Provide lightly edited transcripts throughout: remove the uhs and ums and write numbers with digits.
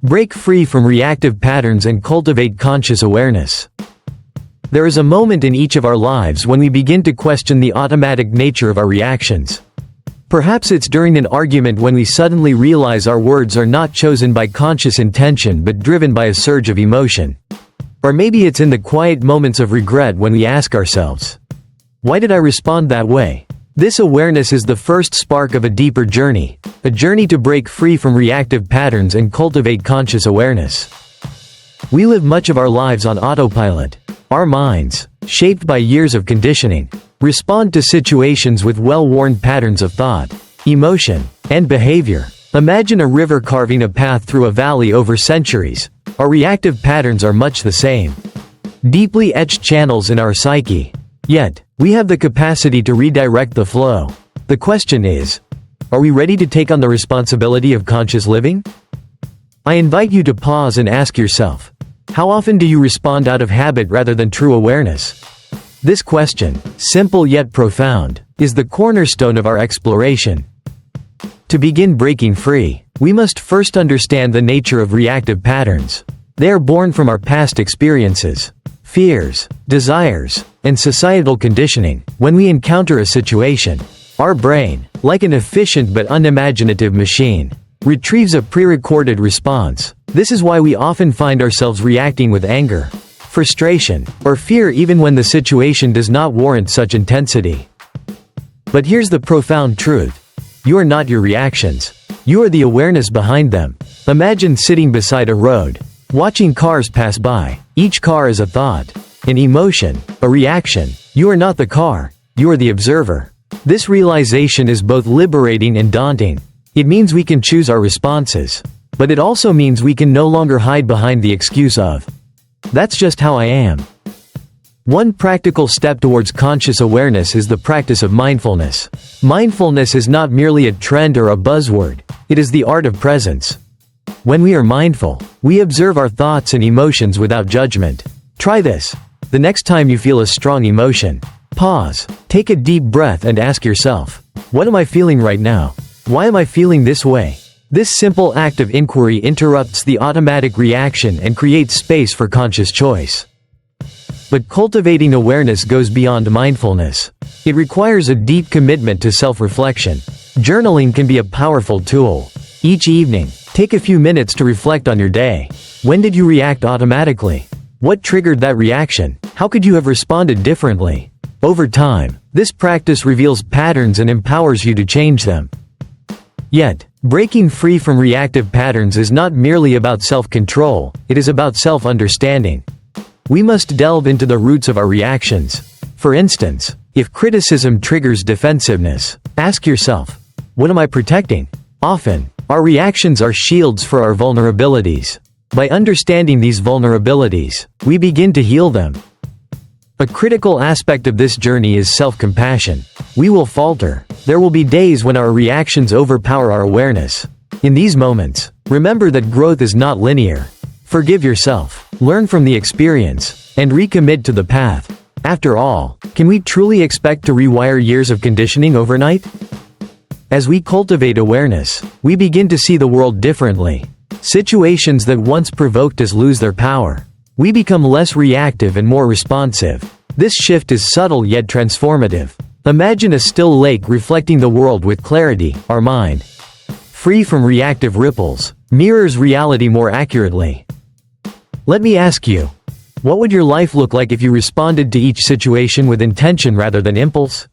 Break free from reactive patterns and cultivate conscious awareness. There is a moment in each of our lives when we begin to question the automatic nature of our reactions. Perhaps it's during an argument when we suddenly realize our words are not chosen by conscious intention but driven by a surge of emotion. Or maybe it's in the quiet moments of regret when we ask ourselves, "Why did I respond that way?" This awareness is the first spark of a deeper journey, a journey to break free from reactive patterns and cultivate conscious awareness. We live much of our lives on autopilot. Our minds, shaped by years of conditioning, respond to situations with well-worn patterns of thought, emotion, and behavior. Imagine a river carving a path through a valley over centuries. Our reactive patterns are much the same. Deeply etched channels in our psyche. Yet, we have the capacity to redirect the flow. The question is, are we ready to take on the responsibility of conscious living? I invite you to pause and ask yourself, how often do you respond out of habit rather than true awareness? This question, simple yet profound, is the cornerstone of our exploration. To begin breaking free, we must first understand the nature of reactive patterns. They are born from our past experiences, fears, desires, and societal conditioning. When we encounter a situation, our brain, like an efficient but unimaginative machine, retrieves a pre-recorded response. This is why we often find ourselves reacting with anger, frustration, or fear even when the situation does not warrant such intensity. But here's the profound truth. You are not your reactions. You are the awareness behind them. Imagine sitting beside a road, watching cars pass by. Each car is a thought, an emotion, a reaction. You are not the car. You are the observer. This realization is both liberating and daunting. It means we can choose our responses. But it also means we can no longer hide behind the excuse of, "That's just how I am." One practical step towards conscious awareness is the practice of mindfulness. Mindfulness is not merely a trend or a buzzword, it is the art of presence. When we are mindful, we observe our thoughts and emotions without judgment. Try this. The next time you feel a strong emotion, pause, take a deep breath and ask yourself, "What am I feeling right now? Why am I feeling this way?" This simple act of inquiry interrupts the automatic reaction and creates space for conscious choice. But cultivating awareness goes beyond mindfulness. It requires a deep commitment to self-reflection. Journaling can be a powerful tool. Each evening, take a few minutes to reflect on your day. When did you react automatically? What triggered that reaction? How could you have responded differently? Over time, this practice reveals patterns and empowers you to change them. Yet, breaking free from reactive patterns is not merely about self-control, it is about self-understanding. We must delve into the roots of our reactions. For instance, if criticism triggers defensiveness, ask yourself, what am I protecting? Often, our reactions are shields for our vulnerabilities. By understanding these vulnerabilities, we begin to heal them. A critical aspect of this journey is self-compassion. We will falter. There will be days when our reactions overpower our awareness. In these moments, remember that growth is not linear. Forgive yourself, learn from the experience, and recommit to the path. After all, can we truly expect to rewire years of conditioning overnight? As we cultivate awareness, we begin to see the world differently. Situations that once provoked us lose their power. We become less reactive and more responsive. This shift is subtle yet transformative. Imagine a still lake reflecting the world with clarity. Our mind, free from reactive ripples, mirrors reality more accurately. Let me ask you, what would your life look like if you responded to each situation with intention rather than impulse?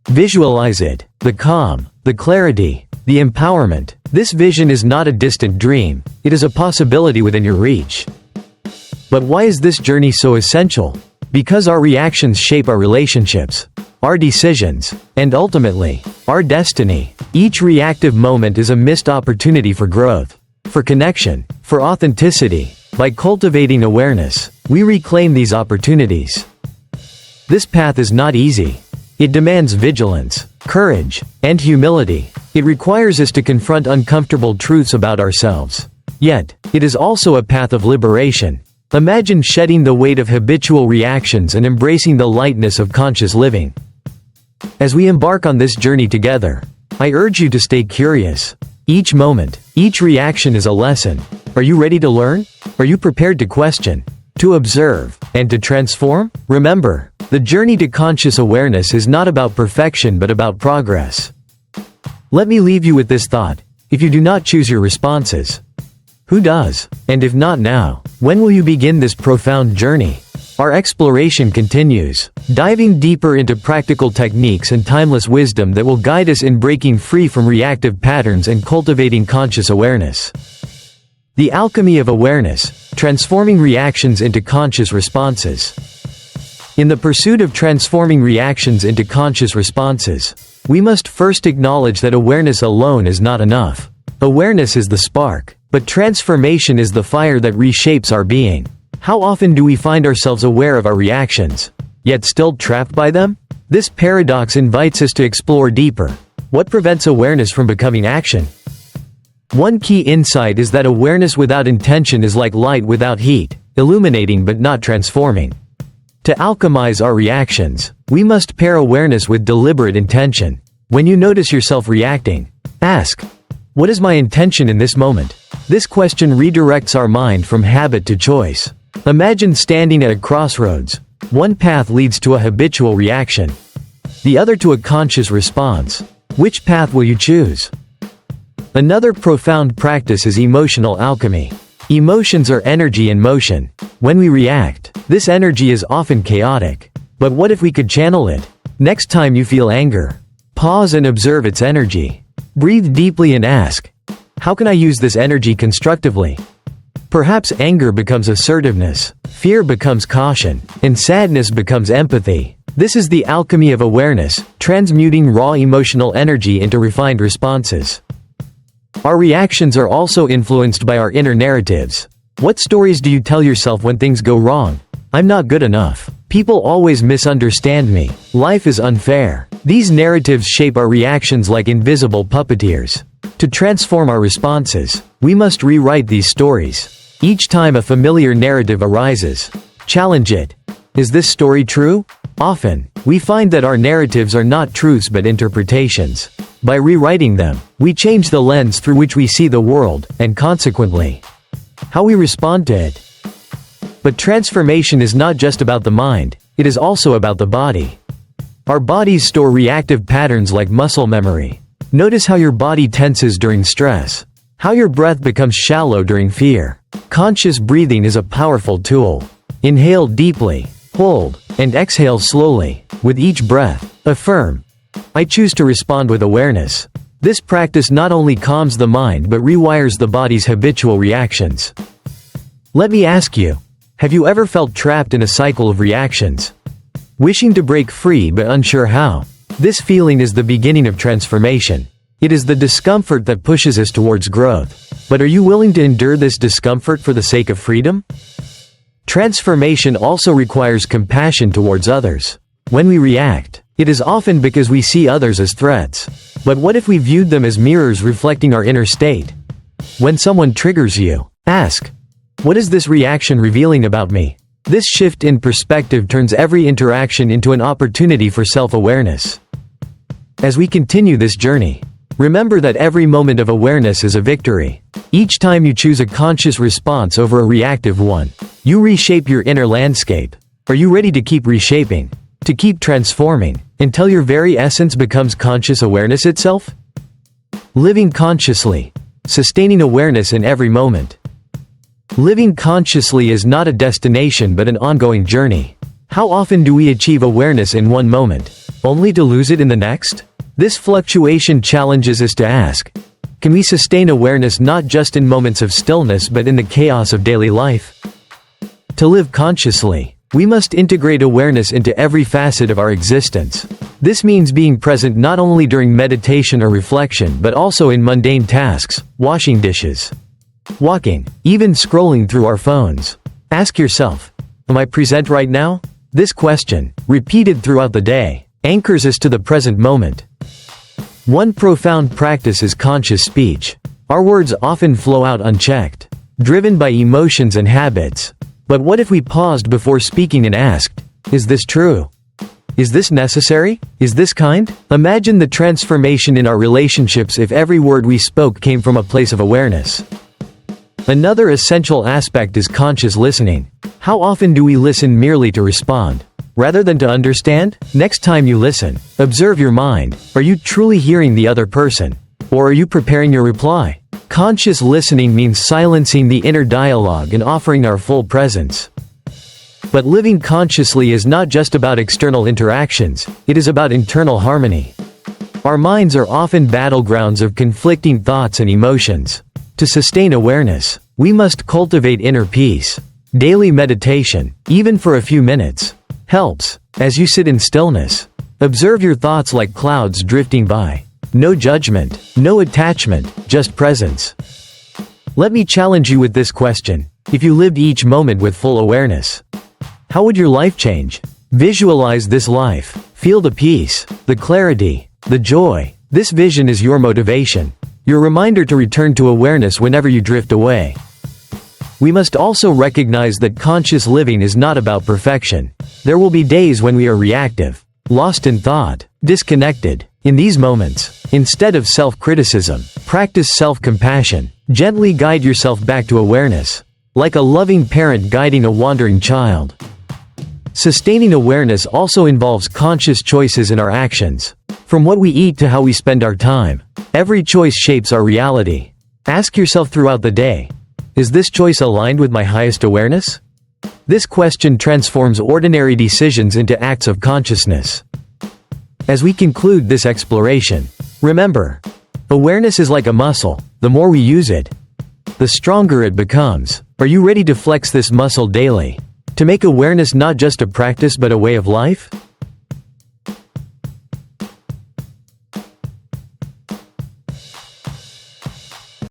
Visualize it. The calm, the clarity, the empowerment. This vision is not a distant dream, it is a possibility within your reach. But why is this journey so essential? Because our reactions shape our relationships, our decisions, and ultimately, our destiny. Each reactive moment is a missed opportunity for growth, for connection, for authenticity. By cultivating awareness, we reclaim these opportunities. This path is not easy. It demands vigilance, courage, and humility. It requires us to confront uncomfortable truths about ourselves. Yet, it is also a path of liberation. Imagine shedding the weight of habitual reactions and embracing the lightness of conscious living. As we embark on this journey together, I urge you to stay curious. Each moment, each reaction is a lesson, Are you ready to learn? Are you prepared to question, to observe, and to transform? Remember, the journey to conscious awareness is not about perfection but about progress. Let me leave you with this thought. If you do not choose your responses, who does? And if not now, when will you begin this profound journey? Our exploration continues, diving deeper into practical techniques and timeless wisdom that will guide us in breaking free from reactive patterns and cultivating conscious awareness. The alchemy of awareness, transforming reactions into conscious responses. In the pursuit of transforming reactions into conscious responses, we must first acknowledge that awareness alone is not enough. Awareness is the spark, but transformation is the fire that reshapes our being. How often do we find ourselves aware of our reactions, yet still trapped by them? This paradox invites us to explore deeper. What prevents awareness from becoming action? One key insight is that awareness without intention is like light without heat, illuminating but not transforming. To alchemize our reactions, we must pair awareness with deliberate intention. When you notice yourself reacting, ask, what is my intention in this moment? This question redirects our mind from habit to choice. Imagine standing at a crossroads. One path leads to a habitual reaction, the other to a conscious response. Which path will you choose? Another profound practice is emotional alchemy. Emotions are energy in motion. When we react, this energy is often chaotic. But what if we could channel it? Next time you feel anger, pause and observe its energy. Breathe deeply and ask, how can I use this energy constructively? Perhaps anger becomes assertiveness, fear becomes caution, and sadness becomes empathy. This is the alchemy of awareness, transmuting raw emotional energy into refined responses. Our reactions are also influenced by our inner narratives. What stories do you tell yourself when things go wrong? I'm not good enough. People always misunderstand me. Life is unfair. These narratives shape our reactions like invisible puppeteers. To transform our responses, we must rewrite these stories. Each time a familiar narrative arises, challenge it. Is this story true? Often, we find that our narratives are not truths but interpretations. By rewriting them, we change the lens through which we see the world, and consequently, how we respond to it. But transformation is not just about the mind, it is also about the body. Our bodies store reactive patterns like muscle memory. Notice how your body tenses during stress, how your breath becomes shallow during fear. Conscious breathing is a powerful tool. Inhale deeply, hold, and exhale slowly. With each breath, affirm, I choose to respond with awareness. This practice not only calms the mind but rewires the body's habitual reactions. Let me ask you, have you ever felt trapped in a cycle of reactions? Wishing to break free but unsure how? This feeling is the beginning of transformation. It is the discomfort that pushes us towards growth. But are you willing to endure this discomfort for the sake of freedom? Transformation also requires compassion towards others. When we react, it is often because we see others as threats. But what if we viewed them as mirrors reflecting our inner state? When someone triggers you, ask, what is this reaction revealing about me? This shift in perspective turns every interaction into an opportunity for self-awareness. As we continue this journey, remember that every moment of awareness is a victory. Each time you choose a conscious response over a reactive one, you reshape your inner landscape. Are you ready to keep reshaping? To keep transforming, until your very essence becomes conscious awareness itself? Living consciously. Sustaining awareness in every moment. Living consciously is not a destination but an ongoing journey. How often do we achieve awareness in one moment, only to lose it in the next? This fluctuation challenges us to ask, can we sustain awareness not just in moments of stillness but in the chaos of daily life? To live consciously, we must integrate awareness into every facet of our existence. This means being present not only during meditation or reflection but also in mundane tasks, washing dishes, walking, even scrolling through our phones. Ask yourself, am I present right now? This question, repeated throughout the day, anchors us to the present moment. One profound practice is conscious speech. Our words often flow out unchecked, driven by emotions and habits. But what if we paused before speaking and asked, is this true? Is this necessary? Is this kind? Imagine the transformation in our relationships if every word we spoke came from a place of awareness. Another essential aspect is conscious listening. How often do we listen merely to respond, rather than to understand? Next time you listen, observe your mind. Are you truly hearing the other person? Or are you preparing your reply? Conscious listening means silencing the inner dialogue and offering our full presence. But living consciously is not just about external interactions, it is about internal harmony. Our minds are often battlegrounds of conflicting thoughts and emotions. To sustain awareness, we must cultivate inner peace. Daily meditation, even for a few minutes, helps. As you sit in stillness, observe your thoughts like clouds drifting by. No judgment, no attachment, just presence. Let me challenge you with this question. If you lived each moment with full awareness, how would your life change? Visualize this life. Feel the peace, the clarity, the joy. This vision is your motivation, your reminder to return to awareness whenever you drift away. We must also recognize that conscious living is not about perfection. There will be days when we are reactive, lost in thought, disconnected. In these moments, instead of self-criticism, practice self-compassion. Gently guide yourself back to awareness, like a loving parent guiding a wandering child. Sustaining awareness also involves conscious choices in our actions. From what we eat to how we spend our time, every choice shapes our reality. Ask yourself throughout the day, is this choice aligned with my highest awareness? This question transforms ordinary decisions into acts of consciousness. As we conclude this exploration, remember, awareness is like a muscle. The more we use it, the stronger it becomes. Are you ready to flex this muscle daily? To make awareness not just a practice but a way of life?